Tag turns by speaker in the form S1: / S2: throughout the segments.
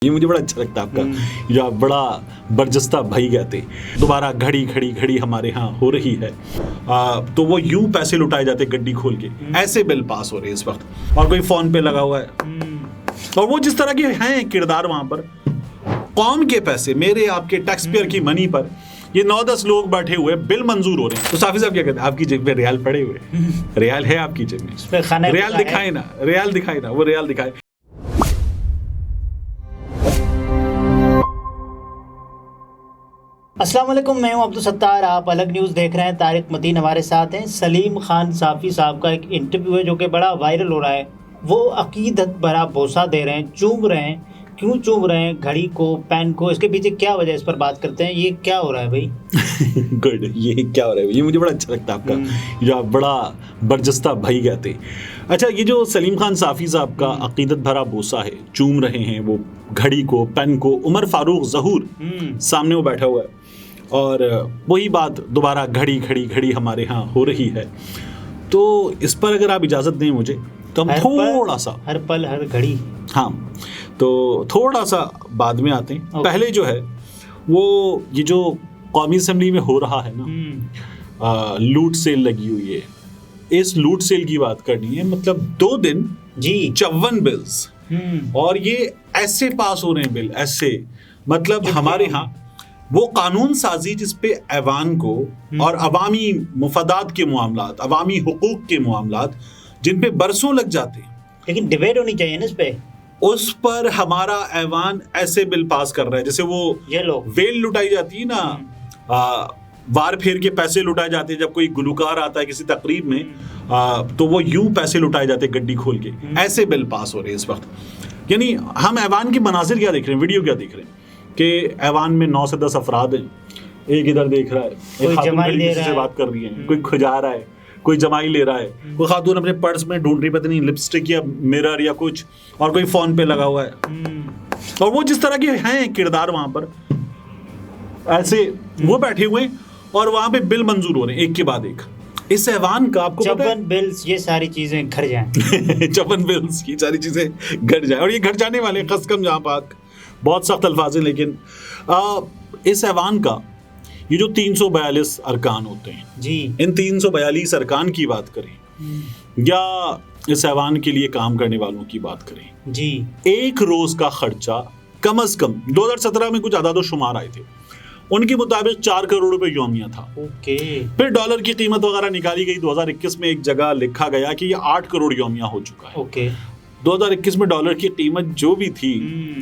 S1: ये मुझे बड़ा अच्छा लगता है आपका, जो आप बड़ा बरजस्ता भाई कहते। दोबारा घड़ी घड़ी घड़ी हमारे यहाँ हो रही है, तो वो यूं पैसे लुटाए जाते गड्डी खोल के, ऐसे बिल पास हो रहे हैं इस वक्त। और कोई फोन पे लगा हुआ है, और वो जिस तरह के हैं किरदार वहां पर, कौम के पैसे, मेरे आपके टैक्स पेयर की मनी पर ये 9-10 लोग बैठे हुए बिल मंजूर हो रहे हैं। तो साफी साहब क्या कहते हैं, आपकी जेब में रियाल पड़े हुए, रियाल है आपकी जेब में, रियाल दिखाए ना, रियाल दिखाए ना, वो रियाल दिखाए।
S2: अस्सलाम वालेकुम, मैं हूं अब्दुल सत्तार। आप अलग न्यूज़ देख रहे हैं। तारिक मतीन हमारे साथ हैं। सलीम खान साफ़ी साहब का एक इंटरव्यू है जो कि बड़ा वायरल हो रहा है। वो अकीदत भरा बोसा दे रहे हैं, चूम रहे हैं। क्यों चूम रहे हैं घड़ी को, पेन को, इसके पीछे क्या वजह है, इस पर बात करते हैं। ये क्या हो रहा है भाई?
S1: गुड, ये क्या हो रहा है? ये मुझे बड़ा अच्छा लगता है आपका, जो आप बड़ा बरजस्ता भाई कहते। अच्छा, ये जो सलीम खान साफ़ी साहब का अकीदत भरा बोसा है, चूम रहे हैं वो घड़ी को, पेन को। उमर फारूक ज़हूर सामने वो बैठा हुआ है, और वही बात दोबारा घड़ी घड़ी घड़ी हमारे यहाँ हो रही है। तो इस पर अगर आप इजाज़त दें मुझे, तो हम थोड़ा सा,
S2: हर पल हर घड़ी,
S1: हाँ, तो थोड़ा सा बाद में आते हैं। पहले जो है वो ये जो कौमी असेंबली में हो रहा है ना, लूट सेल लगी हुई है, इस लूट सेल की बात करनी है। मतलब 2 दिन
S2: जी
S1: 54 बिल्स, और ये ऐसे पास हो रहे हैं बिल, ऐसे मतलब हमारे यहाँ वो कानून साजी जिसपे ऐवान को और अवामी मुफादात के मामलात, अवामी हुकूक के मामलात, जिन पे बरसों लग जाते हैं,
S2: लेकिन डिबेट होनी चाहिए ना इस पे,
S1: उस पर हमारा ऐवान ऐसे बिल पास कर रहा है जैसे वो
S2: ये लो
S1: वेल लुटाई जाती है ना, वार फेर के पैसे लुटाए जाते हैं। जब कोई गुलकार आता है किसी तकरीब में, तो वो यूं पैसे लुटाए जाते हैं गड्डी खोल के, ऐसे बिल पास हो रहे हैं इस वक्त। यानी हम ऐवान की मनाजिर क्या देख रहे हैं, वीडियो क्या देख रहे हैं कि ऐवान में 9 से 10 अफराद हैं, एक इधर देख रहा है, एक खातून किसी से बात कर रही है, कोई खुजा रहा है, कोई जमाई ले रहा है, कोई खातून अपने पर्स में ढूंढ रही, पता नहीं लिपस्टिक या मिरर या कुछ, और कोई फोन पे लगा हुआ है। और वो जिस तरह के हैं किरदार वहां पर, ऐसे वो बैठे हुए, और वहां पे बिल मंजूर हो रहे हैं एक के बाद एक। इस ऐवान का आपको पता है,
S2: 54 बिल्स, ये सारी चीजें घर जाएं।
S1: 54 बिल्स, ये सारी चीजें घर जाए, और ये घर जाने वाले कसकम जहां पाक, बहुत सख्त अल्फाज हैं। लेकिन इस ऐवान का ये जो 342 अरकान होते हैं
S2: जी,
S1: इन 342 अरकान की बात करें, या इस ऐवान के लिए काम करने वालों की बात करें
S2: जी,
S1: एक रोज का खर्चा कम से कम 2017 में कुछ आदाद शुमार आए थे, उनके मुताबिक 4 करोड़ रुपए यौमिया था।
S2: ओके।
S1: फिर डॉलर की कीमत वगैरह निकाली गई। 2021 में एक जगह लिखा गया कि ये 8 करोड़ यौमिया हो चुका है।
S2: ओके।
S1: 2021 में डॉलर की कीमत जो भी थी,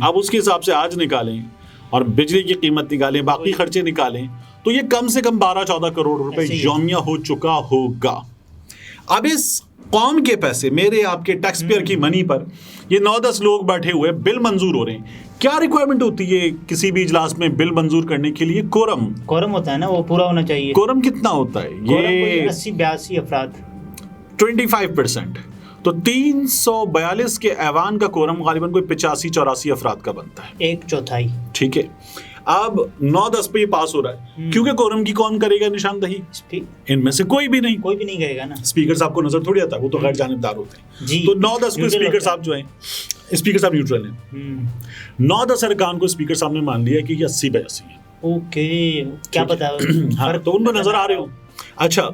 S1: अब उसके हिसाब से आज निकालें और बिजली की कीमत निकालें, बाकी खर्चे निकालें, तो ये कम से कम 12-14 करोड़ रुपए यौमिया हो चुका होगा। अब इस कौम के पैसे, मेरे आपके टैक्स पेयर की मनी पर ये 9-10 लोग बैठे हुए बिल मंजूर हो रहे हैं। क्या रिक्वायरमेंट होती है किसी भी इजलास में बिल मंजूर करने के लिए? कोरम
S2: होता है ना, वो पूरा होना चाहिए।
S1: कोरम कितना होता है? ये
S2: 80-82 अफराद,
S1: 25%। तो 342 के ऐवान का कोरम गालिबन कोई 85-84 अफराद का बनता है,
S2: 1/4।
S1: ठीक है। अब 9-10 पे ये पास हो रहा है, क्योंकि कोरम की कौन करेगा निशानदही? इनमें से कोई भी नहीं
S2: करेगा ना।
S1: स्पीकर साहब को नजर थोड़ी आता है, वो तो गैर जानिबदार होते हैं। तो 9-10 को स्पीकर साहब जो हैं, स्पीकर साहब न्यूट्रल हैं, 9-10 अरकान को स्पीकर साहब ने मान लिया कि ये 80/80 है।
S2: ओके, क्या पता
S1: हाँ, तो उनको नजर आ रहे हो। अच्छा,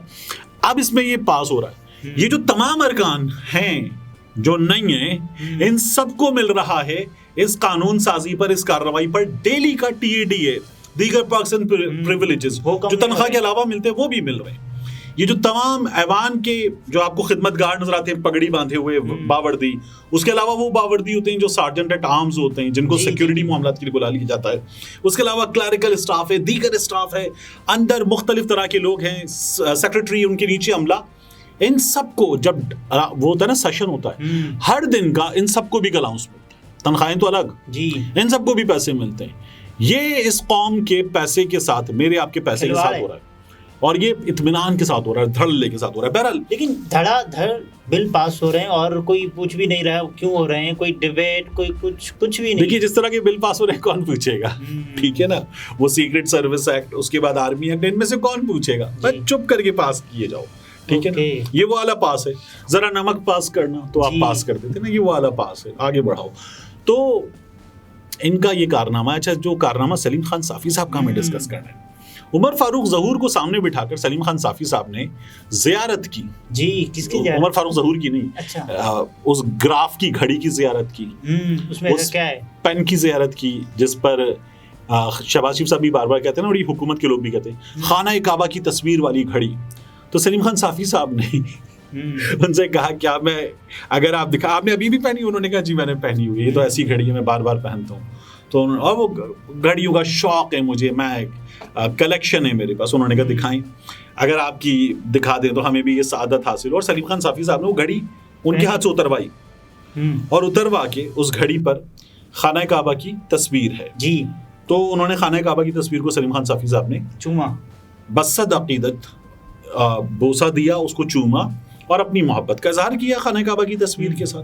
S1: अब इसमें ये पास हो रहा है। ये जो तमाम अरकान हैं जो नहीं है, इन सबको मिल रहा है इस कानून साजी पर, इस कार्रवाई पर डेली का TADA, दीगर पर्क्स एंड प्रिविलेजेस, जो तनख्वाह के अलावा मिलते हैं वो भी मिल रहे हैं। ये जो तमाम ऐवान के जो आपको खिदमतगार नजर आते हैं पगड़ी बांधे हुए, बावर्दी, उसके अलावा वो बावर्दी होते हैं जो सार्जेंट एट आर्म्स होते हैं, जिनको सिक्योरिटी मामलात के लिए बुला लिया जाता है। उसके अलावा क्लरिकल स्टाफ है, दीगर स्टाफ है, अंदर मुख्तलिफ तरह के लोग हैं, सेक्रेटरी, उनके नीचे अमला। इन सबको जब वो होता है ना, सेशन होता है हर दिन का, इन सबको भी अलाउंस मिलता है, तनख्वाहें तो अलग जी, इन सबको भी पैसे मिलते हैं। ये इस कौम के पैसे के साथ, मेरे आपके पैसे के साथ हो रहा है, और ये इत्मीनान के साथ हो रहा है, धड़ल्ले के साथ हो रहा है। बहरहाल, लेकिन
S2: धड़ाधड़ बिल पास हो रहे हैं और कोई पूछ भी नहीं रहा है क्यों हो रहे हैं, कोई डिबेट, कोई कुछ भी नहीं।
S1: देखिए, जिस तरह के बिल पास हो रहे हैं, कौन पूछेगा? ठीक है ना, वो सीक्रेट सर्विस एक्ट, उसके बाद आर्मी एक्ट, इनमें से कौन पूछेगा? बस चुप करके पास किए जाओ, ठीक है ना। ये वो वाला पास है, जरा नमक पास करना तो आप पास कर देते ना, ये वो वाला पास है, आगे बढ़ाओ। तो इनका ये कारनामा है। अच्छा, जो कारनामा सलीम खान साफी साहब का हमें डिस्कस करना है। उमर फारूक ज़हूर को सामने बिठाकर सलीम खान साफी साहब ने ज़ियारत की।
S2: जी, किसकी ज़ियारत?
S1: उमर फारूक ज़हूर की नहीं,
S2: अच्छा,
S1: उस ग्राफ की घड़ी की ज़ियारत की,
S2: उसमें
S1: उस
S2: क्या है,
S1: पेन की ज़ियारत की, जिस पर शहबाज शरीफ साहब भी बार बार कहते हैं ना, और ये हुकूमत के लोग भी कहते हैं, खाना काबा की तस्वीर वाली घड़ी। तो सलीम खान साफी साहब ने उनसे कहा क्या मैं, अगर आप दिखा, आपने अभी भी पहनी? उन्होंने कहा जी मैंने पहनी हुई है, ये तो ऐसी घड़ी है मैं बार बार पहनता हूँ। तो और वो घड़ियों का शौक है मुझे, मैं कलेक्शन है मेरे पास। उन्होंने कहा दिखाएं, अगर आपकी दिखा दें तो हमें भी ये सादत हासिल हो। और सलीम खान साफी साहब ने वो घड़ी उनके हाथ से उतरवाई, और उतरवा के उस घड़ी पर खाना काबा की तस्वीर है
S2: जी।
S1: तो उन्होंने खाना काबा की तस्वीर को सलीम खान साफी साहब ने
S2: चूमा,
S1: बसद अकीदत बोसा दिया, उसको चूमा और अपनी मोहब्बत का इजहार किया खाना काबा की तस्वीर के साथ।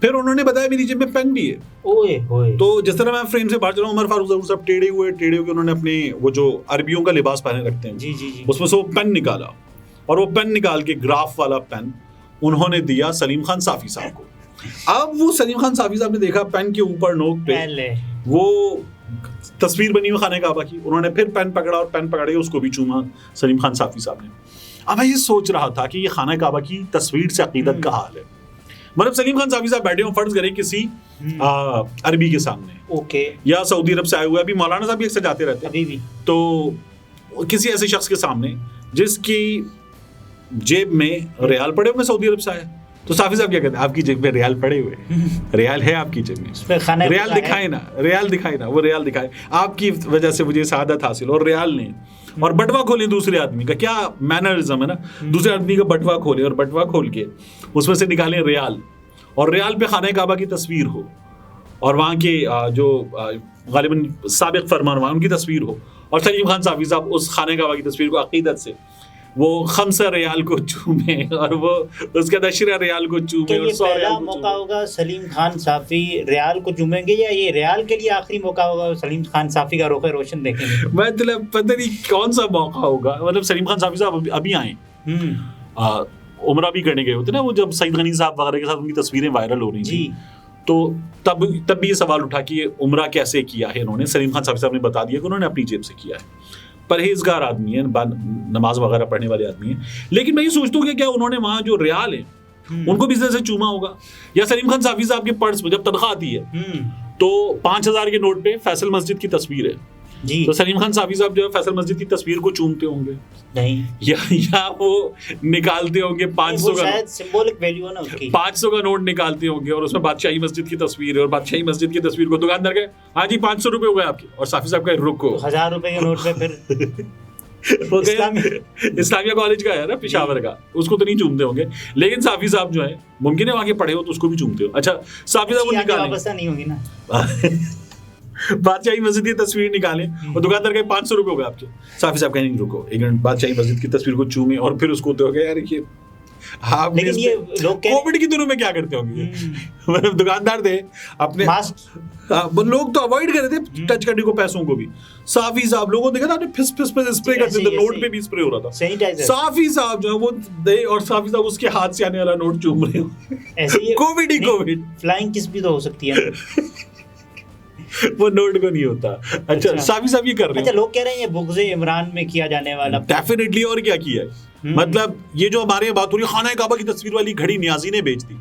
S1: फिर उन्होंने बताया मेरी जेब में पेन भी है।
S2: ओए ओए।
S1: तो जिस तरह मैं फ्रेम से बाहर चला, उमर फारूक ज़हूर साहब टेढ़े हुए उन्होंने अपने वो जो अरबियों का लिबास पहने रखते हैं,
S2: जी जी जी,
S1: उसमें से वो पेन निकाला, और वो पेन निकाल के ग्राफ वाला पेन उन्होंने दिया सलीम खान साफी साहब को। अब वो सलीम खान साफी साहब ने देखा पेन के ऊपर नोक पे वो तस्वीर बनी हुई खाने काबा की। उन्होंने फिर पेन पकड़ा, और पेन पकड़ के उसको भी चूमा सलीम खान साफी साहब ने। अब मैं ये सोच रहा था कि ये खाना काबा की तस्वीर से अकीदत का हाल है। मतलब सलीम खान साफी साहब बैठे हो, फर्ज करें किसी अरबी के सामने, ओके, या सऊदी अरब से आए हुए, अभी मौलाना साहब भी अक्सर जाते रहते हैं अभी भी, तो किसी ऐसे शख्स के सामने जिसकी जेब में रियाल पड़े हुए, सऊदी अरब से आए, तो साफी साहब क्या कहते हैं, आपकी जेब में रियाल पड़े हुए, रियाल है आपकी जेब में, रियाल दिखाए ना, रियाल दिखाए ना, वो रियाल दिखाए, आपकी वजह से मुझे सादत हासिल, और रियाल नहीं। और बटवा खोले दूसरे आदमी का, क्या मैनरिज्म है ना, दूसरे आदमी का बटवा खोले, और बटवा खोल के उसमें से निकालें रियाल, और रियाल पे खाना काबा की तस्वीर हो, और वहाँ के जो गालिबन साबिक फरमानवा उनकी तस्वीर हो, और सलीम खान साफी साहब उस खाने काबा की तस्वीर को अकीदत से वो खमसा रियाल को चूमे, और वो उसका 10 रियाल को चूमे, और 100 रियाल को
S2: मौका होगा सलीम खान साफी रियाल को चूमेंगे, या ये रियाल के लिए आखिरी मौका होगा, सलीम खान साफी का रोके रोशन देखेंगे?
S1: मतलब पता नहीं कौन सा मौका होगा। मतलब सलीम खान साफी साहब अभी आए, उमरा भी करने गए होते ना, वो जब सईद गनी साहब वगैरह के साथ उनकी तस्वीरें वायरल हो रही थी, तो तब भी ये सवाल उठा कि ये उमरा कैसे किया है इन्होंने। सलीम खान साफी साहब ने बता दिया कि उन्होंने अपनी जेब से किया है, परहेजगार आदमी है, नमाज वगैरह पढ़ने वाले आदमी है। लेकिन मैं ये सोचता हूँ कि क्या उन्होंने वहाँ जो रियाल है उनको भी से चूमा होगा, या सलीम खान साफी साहब के पर्स में जब तनख्वाह आती है तो 5000 के नोट पे फैसल मस्जिद की तस्वीर है जी, तो सलीम खान साफी साहब जो है फैसल मस्जिद की तस्वीर को चूमते होंगे नहीं, या वो निकालते होंगे 500 का,
S2: शायद सिंबॉलिक वैल्यू है ना उसकी,
S1: 500 का नोट निकालते होंगे, और उसमें बादशाही मस्जिद की तस्वीर है, और बादशाही मस्जिद की तस्वीर को दुकानदार गए, हाँ जी 500 रुपए हो गए आपके, और साफी साहब का रुको
S2: 1000 रुपए के नोट पे फिर
S1: वो इस्लामिया कॉलेज का है ना, पेशावर का, उसको तो नहीं चूमते होंगे, लेकिन साफी साहब जो है मुमकिन है वहां के पढ़े हो तो उसको भी चूमते हो। अच्छा, साफी साहब वो निकाले
S2: नहीं होगी ना
S1: बादशाही मस्जिद की तस्वीर निकाले, और दुकानदार के 500 रुपए हो गए आपके, साफी साहब कहेंगे रुको एक मिनट, बादशाही मस्जिद की तस्वीर को चूमे, और फिर उसको तो यार ये आप कोविड के दिनों में क्या करते होंगे, मतलब दुकानदार थे अपने, लोग तो अवॉइड कर रहे थे टच करने को पैसों को भी। साफी साहब लोगों ने देखा था फिस फिस पे स्प्रे करते थे, नोट पे भी स्प्रे हो रहा था, साफी साहब जो है वो दे, और साफी साहब उसके हाथ से आने वाला नोट चूम रहे हो, कोविड ही कोविड,
S2: फ्लाइंग किस भी तो हो सकती है
S1: वो नोट को नहीं होता। अच्छा, साफी साहब ये कर रहे हैं।
S2: अच्छा, लोग कह रहे हैं ये बुग़्ज़े इमरान में किया जाने वाला,
S1: डेफिनेटली, और क्या किया है, मतलब ये जो हमारे बात हो रही है खाना काबा की तस्वीर वाली घड़ी नियाजी ने बेच दी,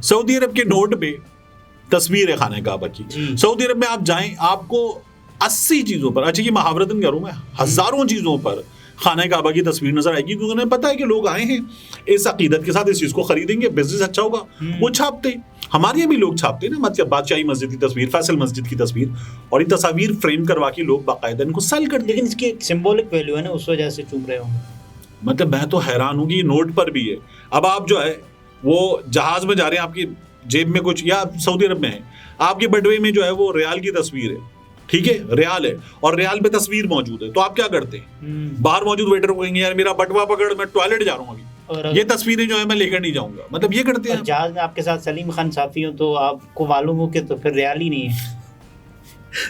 S1: सऊदी अरब के नोट पे तस्वीर है खाना काबा की। सऊदी अरब में आप जाएं, आपको 80 चीजों पर, अच्छा ये महावरतन करूं मैं, हजारों चीजों पर खाना काबा की तस्वीर नजर आएगी, क्योंकि उन्हें पता है कि लोग आए हैं इस अकीदत के साथ, इस चीज को खरीदेंगे, बिजनेस अच्छा होगा, वो छापते। हमारे यहाँ भी लोग छापते ना, मतलब बादशाही मस्जिद की तस्वीर, फैसल मस्जिद की तस्वीर, और ये तस्वीर फ्रेम करवा के लोग बाकायदा इनको सेल करते।
S2: लेकिन इसकी सिंबॉलिक वैल्यू है ना, उस वजह से चूम रहे होंगे।
S1: मतलब मैं तो हैरान हूँ कि नोट पर भी है। अब आप जो है वो जहाज में जा रहे हैं, आपकी जेब में कुछ, या सऊदी अरब में है, आपके बटवे में जो है वो रियाल की तस्वीर है, ठीक है, रियाल है, और रियाल पे तस्वीर मौजूद है, तो आप क्या करते हैं, बाहर मौजूद वेटर को कहेंगे यार मेरा बटवा पकड़, मैं टॉयलेट जा रहा हूँ अभी, ये तस्वीरें जो है मैं लेकर नहीं जाऊंगा, मतलब ये करते हैं।
S2: जहाज में आपके साथ सलीम खान साफी हो तो आपको मालूम हो कि तो फिर रियाल ही नहीं है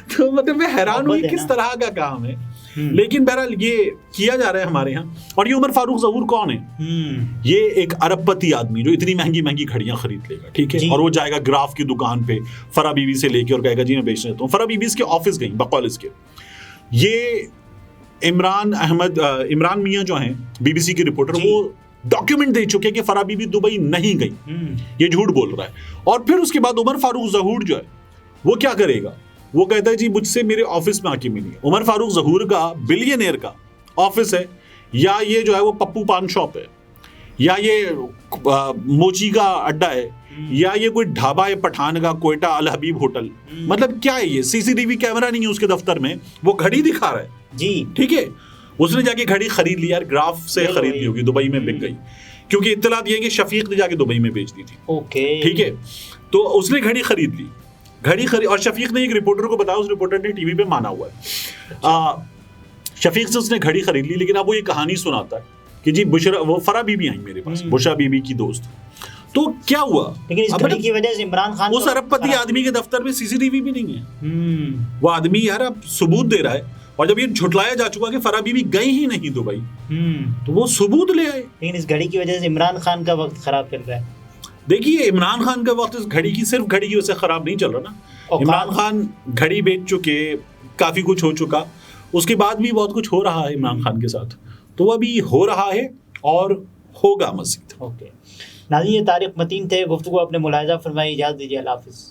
S1: तो मतलब मैं हैरान हूँ किस तरह का काम है। लेकिन बहरहाल ये किया जा रहा है हमारे यहाँ। और ये उमर फारूक ज़हूर कौन है? ये एक अरबपति आदमी जो इतनी महंगी महंगी घड़ियां खरीद लेगा, ठीक है, और वो जाएगा ग्राफ की दुकान पे फरा बीबी से लेके और कहेगा जी मैं बेचना चाहता हूँ। फरा बीबी इसके ऑफिस गई बकौल इसके। ये इमरान मियाँ जो हैं बीबीसी के रिपोर्टर, वो डॉक्यूमेंट दे चुके हैं कि फरा बीबी दुबई नहीं गई, ये झूठ बोल रहा है। और फिर उसके बाद उमर फारूक ज़हूर जो है वो क्या करेगा? वो कहता है जी मुझसे मेरे ऑफिस में आके मिलिए। उमर फारूक ज़हूर का बिलियनेयर का ऑफिस है, या ये जो है वो पप्पू पान शॉप है, या ये मोची का अड्डा है, या ये कोई ढाबा है पठान का, कोयटा अल हबीब होटल। मतलब क्या है ये? सीसीटीवी कैमरा नहीं है उसके दफ्तर में, वो घड़ी दिखा रहा है जी, ठीक है। उसने जाके घड़ी खरीद ली यार, ग्राफ से खरीद ली होगी, दुबई में बिक गई, क्योंकि इत्तलात ये है कि शफीक ने जाके दुबई में बेच दी थी।
S2: ओके,
S1: ठीक है, तो उसने घड़ी खरीद ली, और शफीक ने एक रिपोर्टर को बताया, उस रिपोर्टर ने टीवी पे माना हुआ है। शफीक से उसने घड़ी खरीद ली, लेकिन अब वो ये कहानी सुनाता है कि जी बुशरा, वो फरा बीबी आई मेरे पास, बुशरा बीबी की दोस्त। तो क्या हुआ?
S2: लेकिन इस घड़ी की वजह से इमरान खान,
S1: उस अरबपति आदमी के दफ्तर में सीसीटीवी भी नहीं है। वो आदमी यार अब सबूत दे रहा है, और जब ये झुटलाया जा चुका कि फरा बीबी गई ही नहीं दुबई, तो वो सबूत ले आए।
S2: लेकिन इस घड़ी की वजह से इमरान खान का वक्त खराब चल रहा है।
S1: देखिए, इमरान खान का वक्त इस घड़ी की, सिर्फ घड़ी की वजह से खराब नहीं चल रहा ना। इमरान खान घड़ी बेच चुके, काफी कुछ हो चुका, उसके बाद भी बहुत कुछ हो रहा है इमरान खान के साथ, तो वो अभी हो रहा है और होगा मज़ीद।
S2: ओके नाज़रीन, ये तारिक मतीन थे, गुफ्तगू अपने मुलाहिज़ा फरमाई, इजाज़त दीजिए, अल्लाह हाफ़िज़।